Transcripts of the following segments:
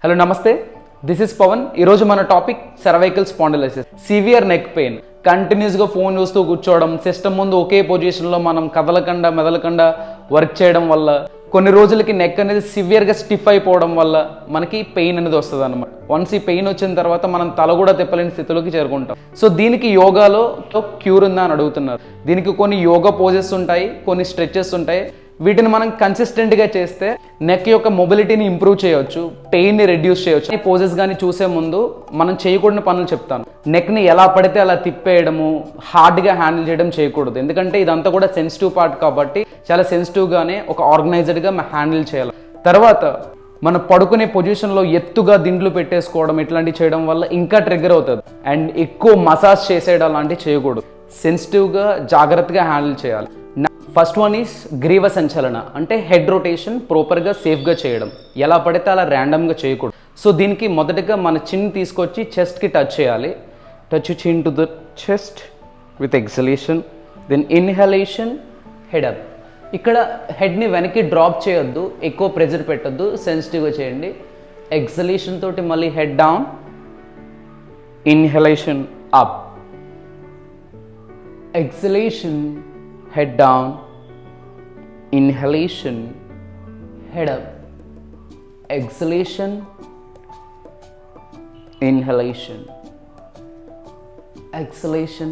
Hello నమస్తే, this is Pawan. ఈరోజు మన topic cervical spondylosis, severe neck pain. కంటిన్యూస్గా ఫోన్ చూస్తూ కూర్చోవడం, సిస్టమ్ ముందు ఒకే పొజిషన్లో మనం కదలకుండా మెదలకుండా వర్క్ చేయడం వల్ల కొన్ని రోజులకి నెక్ అనేది సివియర్గా స్టిఫ్ అయిపోవడం వల్ల మనకి పెయిన్ అనేది వస్తుంది అనమాట. వన్స్ ఈ పెయిన్ వచ్చిన తర్వాత మనం తల కూడా తిప్పలేని స్థితిలోకి చేరుకుంటాం. సో దీనికి యోగాలో క్యూర్ ఉందా అని అడుగుతున్నారు. దీనికి కొన్ని యోగా పోజెస్ ఉంటాయి, కొన్ని స్ట్రెచెస్ ఉంటాయి. వీటిని మనం కన్సిస్టెంట్గా చేస్తే నెక్ యొక్క మొబిలిటీని ఇంప్రూవ్ చేయవచ్చు, పెయిన్ని రెడ్యూస్ చేయవచ్చు. ఈ పోజెస్ కానీ చూసే ముందు మనం చేయకూడని పనులు చెప్తాను. నెక్ని ఎలా పడితే అలా తిప్పేయడము, హార్డ్గా హ్యాండిల్ చేయడం చేయకూడదు. ఎందుకంటే ఇదంతా కూడా సెన్సిటివ్ పార్ట్ కాబట్టి చాలా సెన్సిటివ్గానే ఒక ఆర్గనైజ్డ్గా హ్యాండిల్ చేయాలి. తర్వాత మనం పడుకునే పొజిషన్లో ఎత్తుగా దిండ్లు పెట్టేసుకోవడం ఇట్లాంటివి చేయడం వల్ల ఇంకా ట్రిగ్గర్ అవుతుంది. అండ్ ఎక్కువ మసాజ్ చేసేయడం లాంటివి చేయకూడదు. సెన్సిటివ్గా జాగ్రత్తగా హ్యాండిల్ చేయాలి. ఫస్ట్ వన్ ఈస్ గ్రీవ సంచలన, అంటే హెడ్ రొటేషన్ ప్రాపర్గా సేఫ్గా చేయడం. ఎలా పడితే అలా ర్యాండమ్గా చేయకూడదు. సో దీనికి మొదటగా మన చిన్ తీసుకొచ్చి చెస్ట్కి టచ్ చేయాలి. Touch chin to the chest with exhalation, then inhalation, head up. ఇక్కడ హెడ్ని వెనక్కి డ్రాప్ చేయొద్దు, ఎక్కువ ప్రెజర్ పెట్టొద్దు, సెన్సిటివ్గా చేయండి. ఎక్సలేషన్ తోటి మళ్ళీ head down, inhalation up, exhalation, head down, inhalation, head up, exhalation, inhalation, exhalation,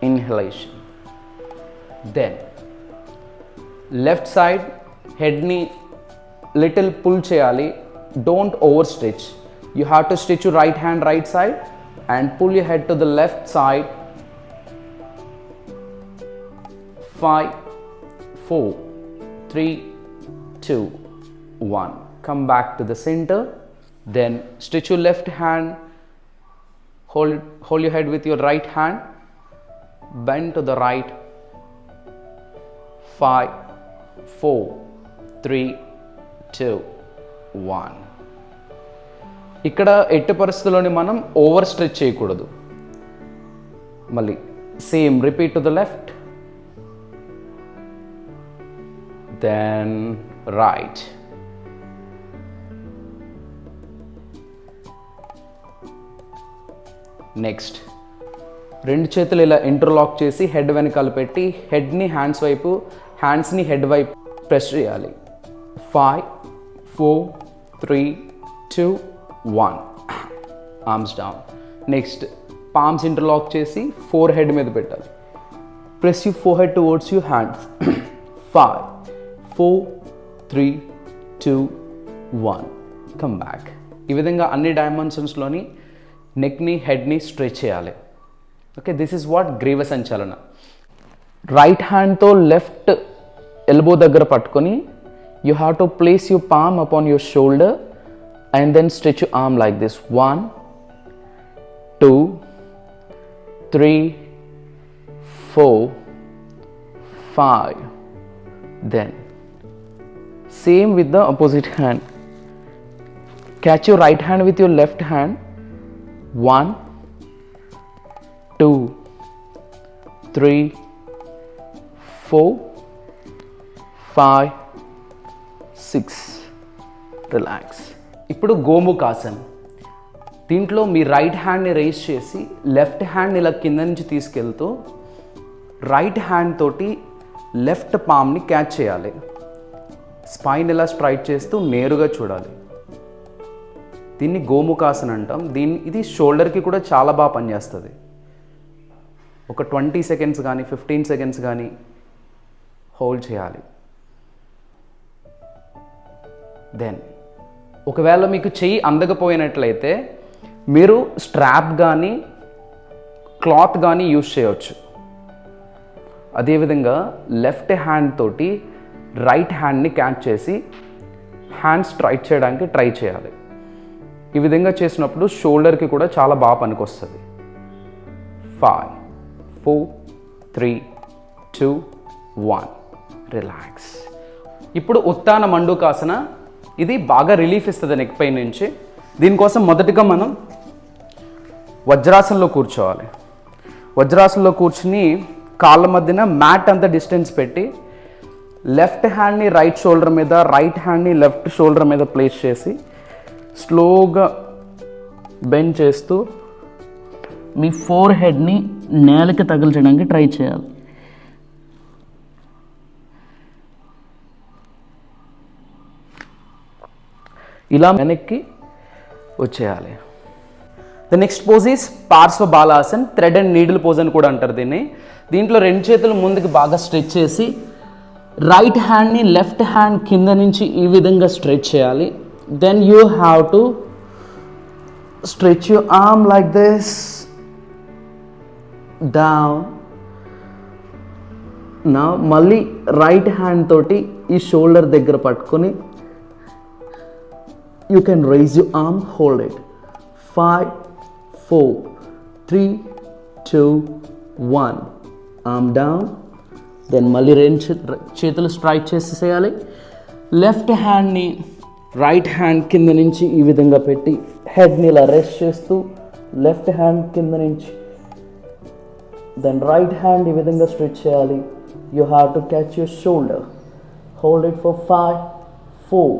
inhalation. Then left side head ni little pull cheyali, don't overstretch. You have to stretch your right hand right side and pull your head to the left side. 5, 4, 3, 2, 1. Come back to the center. Then stretch your left hand. Hold your head with your right hand. Bend to the right. 5, 4, 3, 2, 1. ఇక్కడ ఎట్టి పరిస్థితుల్లోని మనం over stretch చేయకూడదు. మళ్ళీ same repeat to the left, then right. Next రెండు చేతులు ఇలా interlock చేసి head వెనకాల పెట్టి హెడ్ని హ్యాండ్స్ వైపు, హ్యాండ్స్ని హెడ్ వైపు ప్రెస్ చేయాలి. 5, 4, 3, 2, 1. Arms down. Next palms interlock చేసి ఫోర్ హెడ్ మీద పెట్టాలి. Press you forehead towards you hands. 5, 4, 3, 2, 1. Come back. ఈ విధంగా అన్ని డైమెన్షన్స్లోని నెక్ని హెడ్ని స్ట్రెచ్ చేయాలి. ఓకే, దిస్ ఈజ్ వాట్ గ్రీవ సంచలన. రైట్ హ్యాండ్తో లెఫ్ట్ ఎల్బో దగ్గర పట్టుకొని you have to place your palm upon your shoulder and then stretch your arm like this. 1, 2, 3, 4, 5. Then same with the opposite hand. Catch your right hand with your left hand. 1, 2, 3, 4, 5, 6. Relax. ఇప్పుడు గోముఖాసన్. దీంట్లో మీ right హ్యాండ్ని rise చేసి left hand ఇలా కింద నుంచి తీసుకెళ్తూ right hand తోటి left పామ్ని catch చేయాలి. స్పైన్ ఇలా స్ట్రైట్ చేస్తూ నేరుగా చూడాలి. దీన్ని గోముఖాసన అంటాం. ఇది షోల్డర్కి కూడా చాలా బాగా పనిచేస్తుంది. ఒక 20 సెకండ్స్ కానీ 15 సెకండ్స్ కానీ హోల్డ్ చేయాలి. దెన్ ఒకవేళ మీకు చెయ్యి అందకపోయినట్లయితే మీరు స్ట్రాప్ కానీ క్లాత్ కానీ యూజ్ చేయవచ్చు. అదేవిధంగా లెఫ్ట్ హ్యాండ్ తోటి రైట్ హ్యాండ్ని క్యాచ్ చేసి హ్యాండ్ స్ట్రైట్ చేయడానికి ట్రై చేయాలి. ఈ విధంగా చేసినప్పుడు షోల్డర్కి కూడా చాలా బాగా పనికొస్తుంది. 5, 4, 3, 2, 1. రిలాక్స్. ఇప్పుడు ఉత్తాన మండూకాసన. ఇది బాగా రిలీఫ్ ఇస్తుంది నెక్ పెయిన్ నుంచి. దీనికోసం మొదటిగా మనం వజ్రాసనంలో కూర్చోవాలి. వజ్రాసనంలో కూర్చుని కాళ్ళ మధ్యన మ్యాట్ అంత డిస్టెన్స్ పెట్టి లెఫ్ట్ హ్యాండ్ని రైట్ షోల్డర్ మీద, రైట్ హ్యాండ్ని లెఫ్ట్ షోల్డర్ మీద ప్లేస్ చేసి స్లోగా బెండ్ చేస్తూ మీ ఫోర్ హెడ్ని నేలకి తగిలించడానికి ట్రై చేయాలి. ఇలా వెనక్కి వచ్చేయాలి. The next pose is Parshva Balasan, thread and needle pose అని కూడా అంటారు దీన్ని. దీంట్లో రెండు చేతులు ముందుకు బాగా స్ట్రెచ్ చేసి రైట్ హ్యాండ్ని లెఫ్ట్ హ్యాండ్ కింద నుంచి ఈ విధంగా స్ట్రెచ్ చేయాలి. Then you have to stretch your arm like this down. నా మళ్ళీ రైట్ హ్యాండ్ తోటి ఈ షోల్డర్ దగ్గర పట్టుకొని you can raise your arm, hold it. 5, 4, 3, 2, 1. Arm down. Then మళ్ళీ రెండు చేతులు స్ట్రైక్ చేసేసేయాలి. లెఫ్ట్ హ్యాండ్ని రైట్ హ్యాండ్ కింద నుంచి ఈ విధంగా పెట్టి హెడ్ని ఇలా రెస్ట్ చేస్తూ లెఫ్ట్ హ్యాండ్ కింద నుంచి దెన్ రైట్ హ్యాండ్ ఈ విధంగా స్ట్రెచ్ చేయాలి. You have to catch your shoulder. Hold it for 5, 4,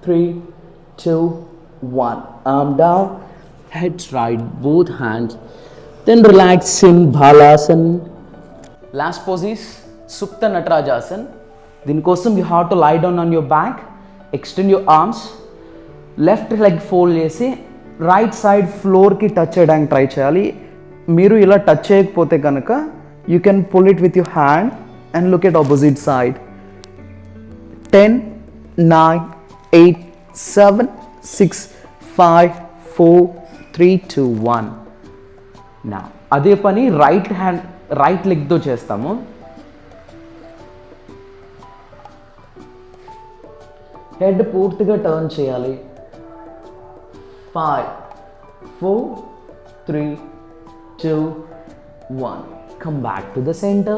3, 2, 1. Arm down, head straight, both hands. Then relax in Balasana. Last pose is Supta Natarajasana. దీనికోసం you have to lie down on your back, extend your arms, left leg fold చేసి right side ఫ్లోర్కి touch చేయడానికి try చేయాలి. మీరు ఇలా touch చేయకపోతే కనుక you can pull it with your hand and look at opposite side. 10, 9, 8, 7, 6, 5, 4, 3, 2, 1. నా అదే పని రైట్ లెగ్తో చేస్తాము. హెడ్ పూర్తిగా టర్న్ చేయాలి. 5, 4, 3, 2, 1. Come back to the center.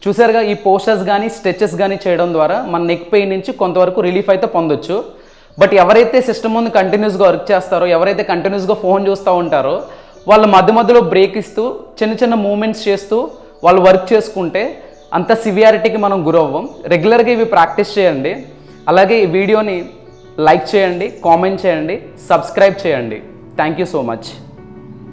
చూసారుగా, ఈ పోస్టర్స్ కానీ స్ట్రెచెస్ కానీ చేయడం ద్వారా మన నెక్ పెయిన్ నుంచి కొంతవరకు రిలీఫ్ అయితే పొందొచ్చు. బట్ ఎవరైతే సిస్టమ్ ముందు కంటిన్యూస్గా వర్క్ చేస్తారో, ఎవరైతే కంటిన్యూస్గా ఫోన్ చూస్తూ ఉంటారో, వాళ్ళు మధ్య మధ్యలో బ్రేక్ ఇస్తూ చిన్న చిన్న మూమెంట్స్ చేస్తూ వాళ్ళు వర్క్ చేసుకుంటే అంత సివియారిటీకి మనం గురవ్వం. రెగ్యులర్గా ఇవి ప్రాక్టీస్ చేయండి. అలాగే ఈ వీడియోని లైక్ చేయండి, కామెంట్ చేయండి, సబ్స్క్రైబ్ చేయండి. Thank you so much.